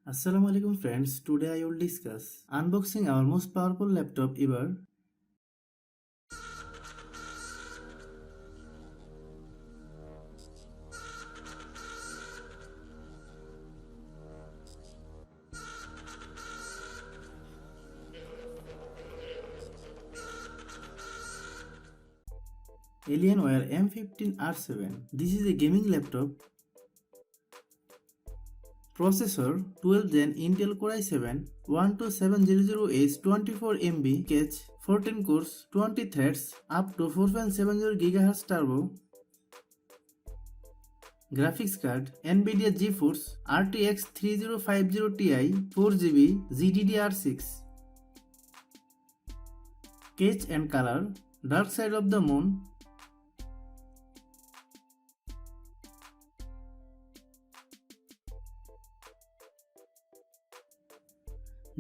Assalamualaikum friends, today I will discuss unboxing our most powerful laptop ever. Alienware m15 R7. This is a gaming laptop. Processor 12 Gen Intel Core i7 12700H 24MB cache 14 cores 20 threads up to 4.70 GHz turbo. Graphics card NVIDIA GeForce RTX 3050 Ti 4GB GDDR6. Case and color Dark Side of the Moon.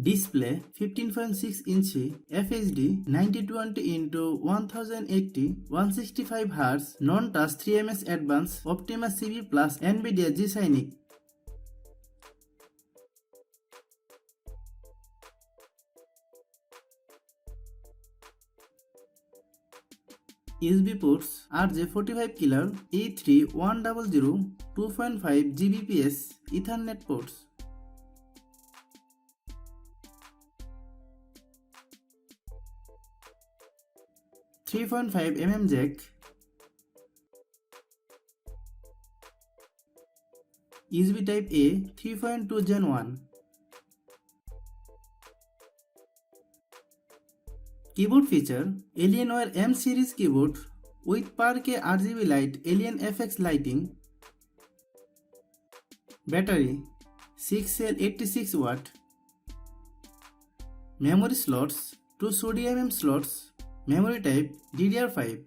Display 15.6 inch FHD 9020x1080 165 Hz non-touch 3ms Advanced Optima CV plus NVIDIA G-Sync. USB ports RJ45 killer E3100 2.5 Gbps Ethernet ports. 3.5 mm jack, USB Type A 3.2 Gen 1. Keyboard feature Alienware M series keyboard with per K RGB light Alien FX lighting. Battery 6 cell 86 watt. Memory slots 2 SODIMM slots. Memory type DDR5.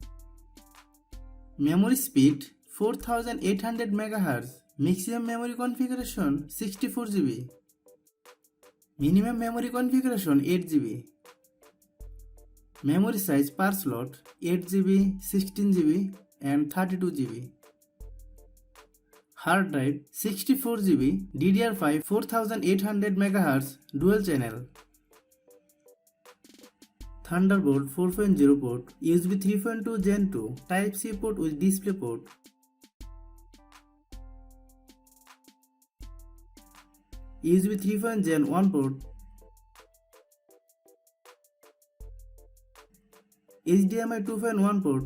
Memory speed 4800 MHz. Maximum memory configuration 64 GB. Minimum memory configuration 8 GB. Memory size per slot 8 GB, 16 GB and 32 GB. Hard drive 64 GB DDR5 4800 MHz dual channel. Thunderbolt 4.0 port, USB 3.2 Gen 2, Type-C port with display port. USB 3.0 Gen 1 port. HDMI 2.1 port.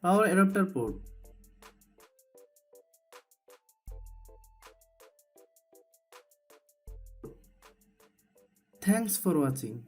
Power adapter port. Thanks for watching.